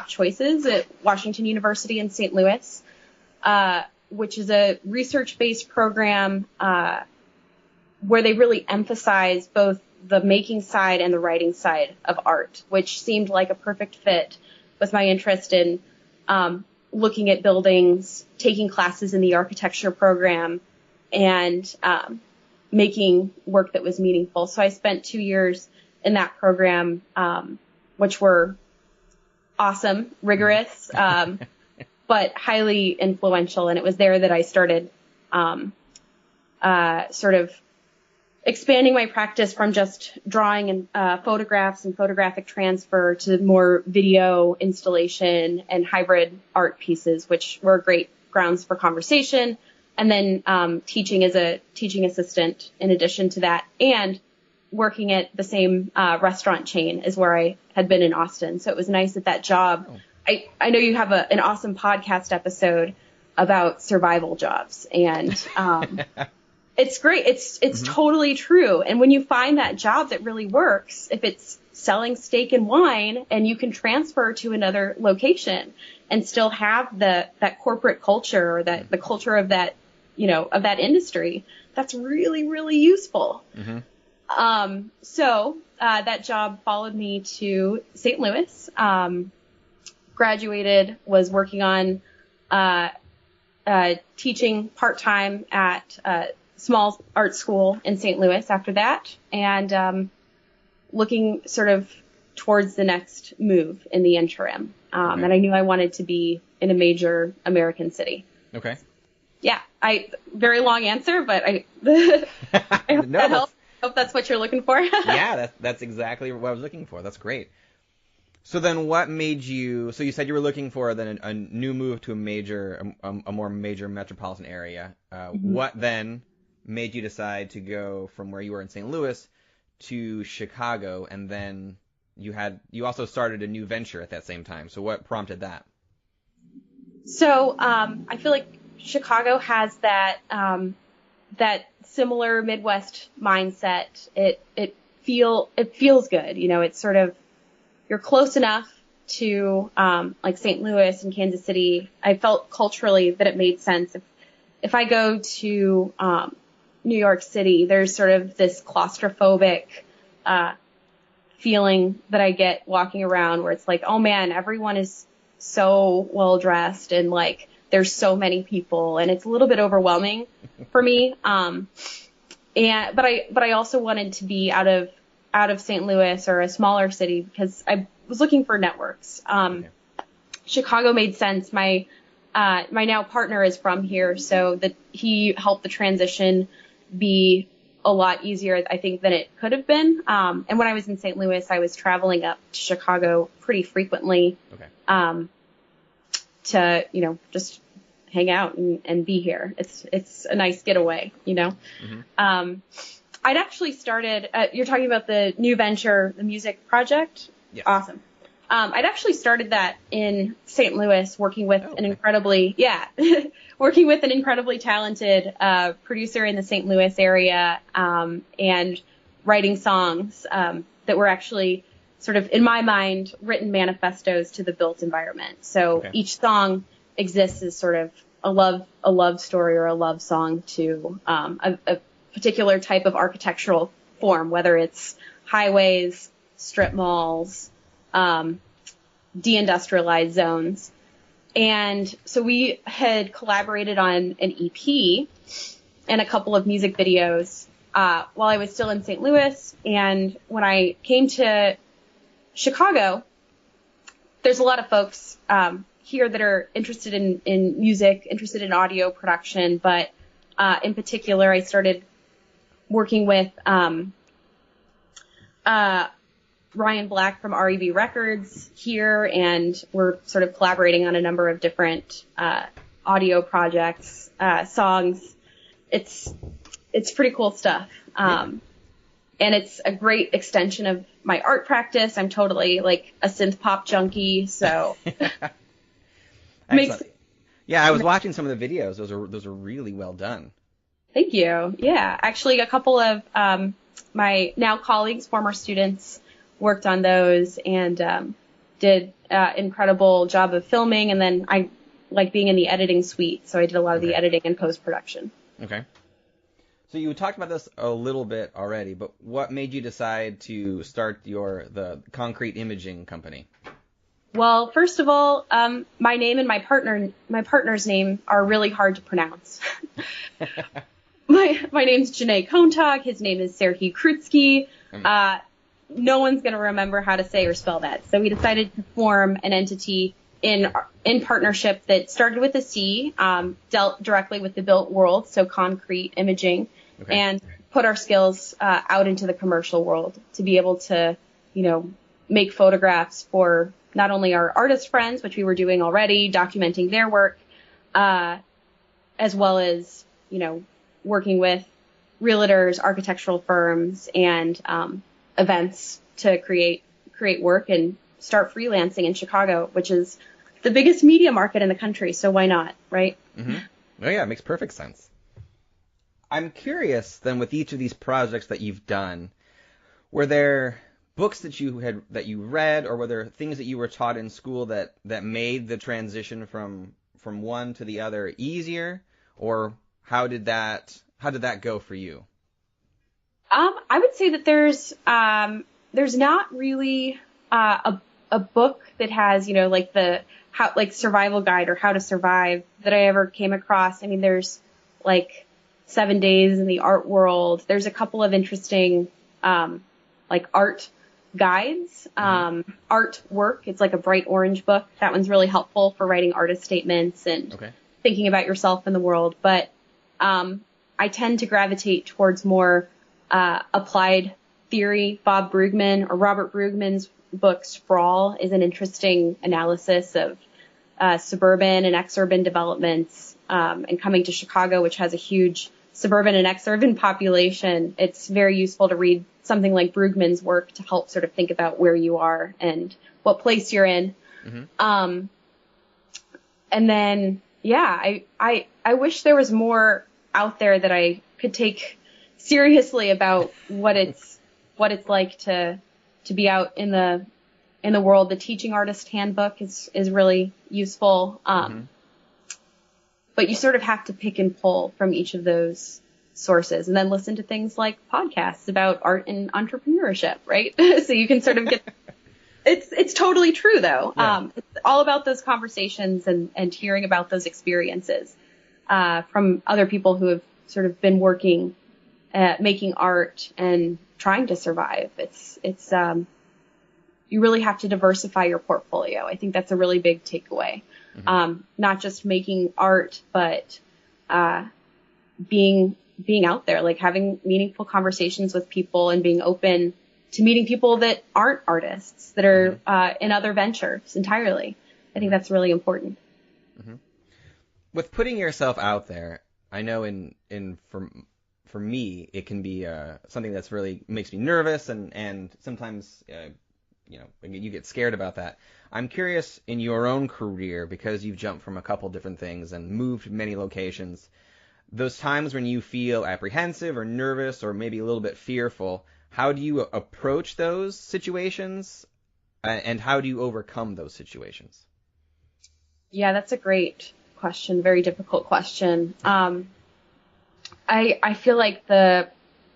choices at Washington University in St. Louis, which is a research-based program where they really emphasize both the making side and the writing side of art, which seemed like a perfect fit with my interest in looking at buildings, taking classes in the architecture program, and making work that was meaningful. So I spent 2 years in that program, which were awesome, rigorous, but highly influential. And it was there that I started sort of expanding my practice from just drawing and photographs and photographic transfer to more video installation and hybrid art pieces, which were great grounds for conversation. And then teaching as a teaching assistant in addition to that, and working at the same restaurant chain as where I had been in Austin. So it was nice at that job. Oh. I know you have an awesome podcast episode about survival jobs, and it's great. It's mm-hmm. totally true. And when you find that job that really works, if it's selling steak and wine and you can transfer to another location and still have that corporate culture or the culture of that, of that industry, that's really, really useful. Mm-hmm. So that job followed me to St. Louis, graduated, was working on teaching part-time at a small art school in St. Louis after that, and looking sort of towards the next move in the interim. Okay. And I knew I wanted to be in a major American city. Okay. Yeah, very long answer, but I hope that helps. Hope that's what you're looking for. Yeah, that's exactly what I was looking for. That's great. So then what made you, so you said you were looking for then a new move to a more major metropolitan area. Mm-hmm. What then made you decide to go from where you were in St. Louis to Chicago, and then you also started a new venture at that same time. So what prompted that? So I feel like Chicago has that similar Midwest mindset. It feels good. It's sort of, you're close enough to like St. Louis and Kansas City. I felt culturally that it made sense. If I go to New York City, there's sort of this claustrophobic feeling that I get walking around, where it's like, oh man, everyone is so well dressed and like there's so many people, and it's a little bit overwhelming for me. But I also wanted to be out of St. Louis or a smaller city because I was looking for networks. Okay. Chicago made sense. My now partner is from here, so that he helped the transition be a lot easier, I think, than it could have been. And when I was in St. Louis, I was traveling up to Chicago pretty frequently. Okay. To, just hang out and be here. It's a nice getaway, Mm-hmm. I'd actually started, you're talking about the new venture, the music project? Yes. Awesome. I'd actually started that in St. Louis, working with an incredibly talented producer in the St. Louis area, and writing songs that were actually sort of, in my mind, written manifestos to the built environment. So each song exists as sort of a love story or a love song to a particular type of architectural form, whether it's highways, strip malls, deindustrialized zones. And so we had collaborated on an EP and a couple of music videos while I was still in St. Louis. And when I came to Chicago, there's a lot of folks here that are interested in music, interested in audio production, but in particular, I started working with Ryan Black from REV Records here, and we're sort of collaborating on a number of different audio projects, songs. It's pretty cool stuff. And it's a great extension of my art practice. I'm totally like a synth pop junkie, so Yeah, I was watching some of the videos. Those are really well done. Thank you. Yeah, actually a couple of my now colleagues, former students, worked on those and did an incredible job of filming, and then I like being in the editing suite, so I did a lot of the editing and post-production. Okay. So you talked about this a little bit already, but what made you decide to start the concrete imaging company? Well, first of all, my name and my partner's name are really hard to pronounce. My name's JaNae Contag. His name is Serhiy Krutsky. No one's going to remember how to say or spell that. So we decided to form an entity in partnership that started with a C, dealt directly with the built world, so concrete imaging, and put our skills out into the commercial world to be able to, make photographs for not only our artist friends, which we were doing already, documenting their work, as well as, working with realtors, architectural firms, and events to create work and start freelancing in Chicago, which is the biggest media market in the country. So why not, right? Mm-hmm. Oh yeah, it makes perfect sense. I'm curious then, with each of these projects that you've done, were there books that you read, or were there things that you were taught in school that made the transition from one to the other easier, or how did that go for you? I would say that there's not really a book that has, like survival guide or how to survive that I ever came across. I mean, there's like 7 Days in the Art World. There's a couple of interesting, like art guides, artwork. It's like a bright orange book. That one's really helpful for writing artist statements and thinking about yourself in the world. But, I tend to gravitate towards more, applied theory. Bob Brugman or Robert Brugman's book Sprawl is an interesting analysis of suburban and exurban developments, and coming to Chicago, which has a huge suburban and exurban population. It's very useful to read something like Brugman's work to help sort of think about where you are and what place you're in. And then, I wish there was more out there that I could take seriously about what it's like to be out in the world. The Teaching Artist Handbook is really useful. But you sort of have to pick and pull from each of those sources and then listen to things like podcasts about art and entrepreneurship, right? So you can sort of get, it's totally true though. It's all about those conversations and hearing about those experiences, from other people who have sort of been working at making art and trying to survive. It's you really have to diversify your portfolio. I think that's a really big takeaway. Not just making art, but being out there, like having meaningful conversations with people and being open to meeting people that aren't artists, that are in other ventures entirely. I think that's really important. With putting yourself out there, I know for me, it can be something that's really makes me nervous, and sometimes you get scared about that. I'm curious, in your own career, because you've jumped from a couple different things and moved many locations, those times when you feel apprehensive or nervous or maybe a little bit fearful, how do you approach those situations, and how do you overcome those situations? Yeah, that's a great question. Very difficult question. I feel like the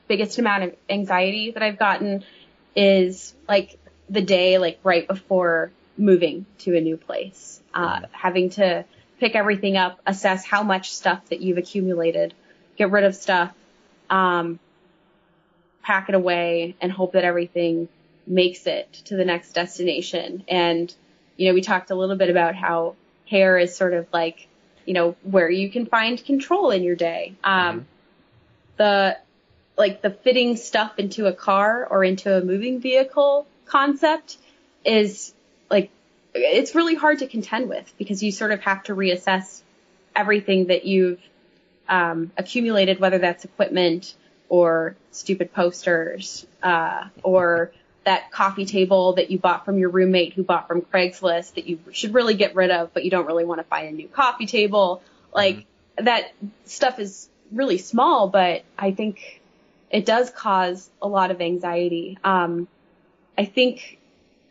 biggest amount of anxiety that I've gotten is like the day, like right before moving to a new place, having to pick everything up, assess how much stuff that you've accumulated, get rid of stuff, pack it away, and hope that everything makes it to the next destination. And, we talked a little bit about how hair is sort of like, where you can find control in your day. The fitting stuff into a car or into a moving vehicle concept is like, it's really hard to contend with, because you sort of have to reassess everything that you've accumulated, whether that's equipment or stupid posters, or that coffee table that you bought from your roommate who bought from Craigslist that you should really get rid of, but you don't really want to buy a new coffee table. Like that stuff is really small, but I think it does cause a lot of anxiety. I think,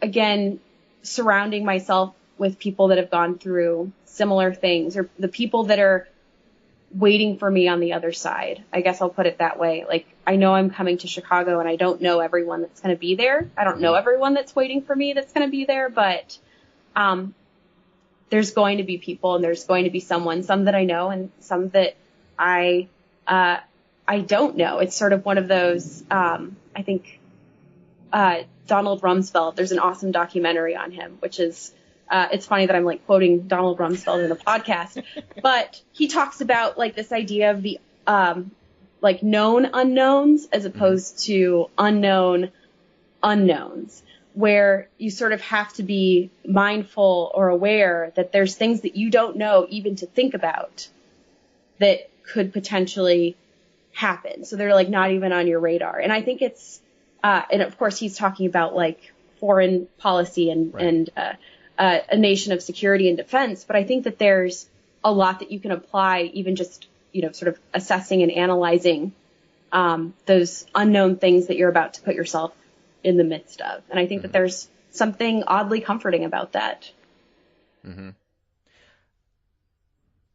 again, surrounding myself with people that have gone through similar things, or the people that are waiting for me on the other side. I guess I'll put it that way. Like, I know I'm coming to Chicago and I don't know everyone that's going to be there. I don't know everyone that's waiting for me that's going to be there, but there's going to be people, and there's going to be some that I know and some that I don't know. It's sort of one of those, I think, Donald Rumsfeld, there's an awesome documentary on him, which is, it's funny that I'm like quoting Donald Rumsfeld in a podcast, but he talks about like this idea of the, like known unknowns as opposed to unknown unknowns, where you sort of have to be mindful or aware that there's things that you don't know even to think about that could potentially happen. So they're like not even on your radar. And I think it's, and of course he's talking about like foreign policy and a nation of security and defense. But I think that there's a lot that you can apply, even just, sort of assessing and analyzing those unknown things that you're about to put yourself in the midst of. And I think that there's something oddly comforting about that. Mm-hmm.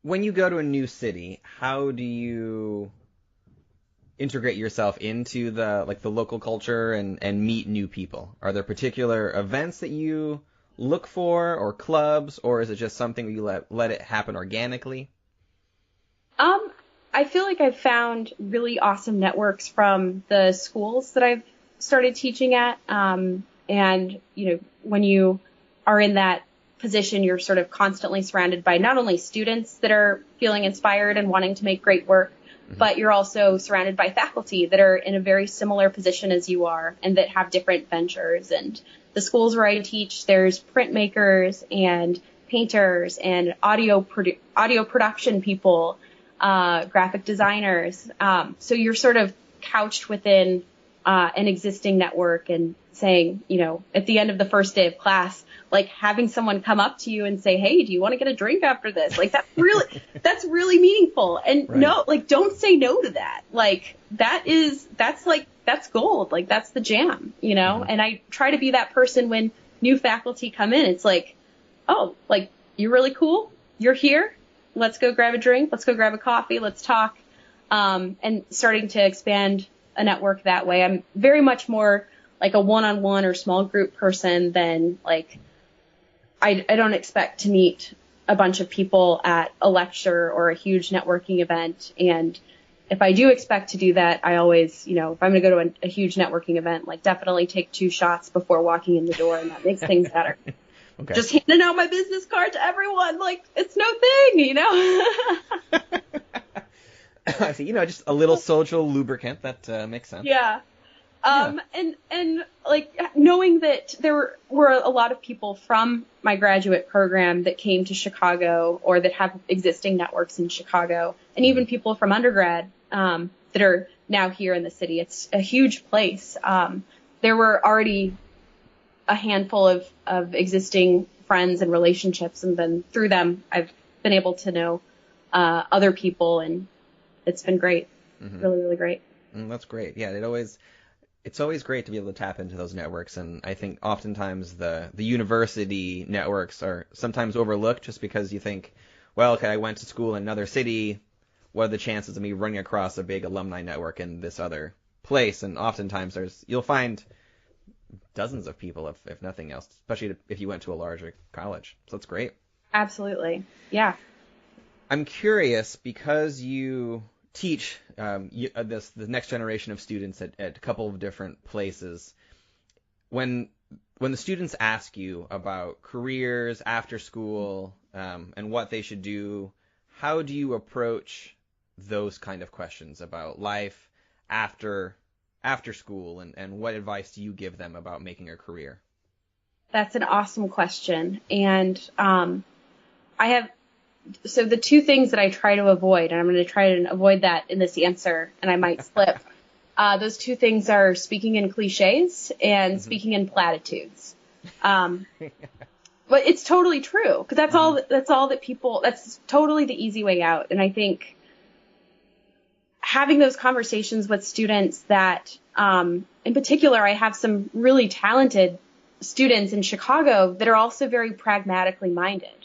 When you go to a new city, how do you integrate yourself into the local culture and meet new people? Are there particular events that you look for, or clubs, or is it just something where you let it happen organically? I feel like I've found really awesome networks from the schools that I've started teaching at. And, when you are in that position, you're sort of constantly surrounded by not only students that are feeling inspired and wanting to make great work, but you're also surrounded by faculty that are in a very similar position as you are and that have different ventures. And the schools where I teach, there's printmakers and painters and audio production people, graphic designers. So you're sort of couched within an existing network, and saying, at the end of the first day of class, like having someone come up to you and say, "Hey, do you want to get a drink after this?" Like that's really meaningful. And no, like don't say no to that. Like that's gold. Like that's the jam, And I try to be that person when new faculty come in. It's like, oh, like you're really cool. You're here. Let's go grab a drink. Let's go grab a coffee. Let's talk. And starting to expand a network that way. I'm very much more like a one-on-one or small group person than like, I don't expect to meet a bunch of people at a lecture or a huge networking event. And if I do expect to do that, I always, if I'm going to go to a huge networking event, like definitely take 2 shots before walking in the door, and that makes things better. Okay. Just handing out my business card to everyone, like it's no thing, I see, just a little social lubricant. That makes sense. Yeah. And like knowing that there were a lot of people from my graduate program that came to Chicago, or that have existing networks in Chicago, and even people from undergrad, that are now here in the city. It's a huge place. There were already a handful of existing friends and relationships, and then through them, I've been able to know, other people, and it's been great. Really, really great. That's great. Yeah. It's always great to be able to tap into those networks, and I think oftentimes the university networks are sometimes overlooked just because you think, well, okay, I went to school in another city. What are the chances of me running across a big alumni network in this other place? And oftentimes you'll find dozens of people, if nothing else, especially if you went to a larger college. So that's great. Absolutely. Yeah. I'm curious, because you teach the next generation of students at a couple of different places. When the students ask you about careers after school, and what they should do, how do you approach those kind of questions about life after school, and what advice do you give them about making a career? That's an awesome question. And so the 2 things that I try to avoid, and I'm going to try to avoid that in this answer, and I might slip. Those 2 things are speaking in cliches and speaking in platitudes. But it's totally true, because that's all that people, that's totally the easy way out. And I think having those conversations with students that, in particular, I have some really talented students in Chicago that are also very pragmatically minded.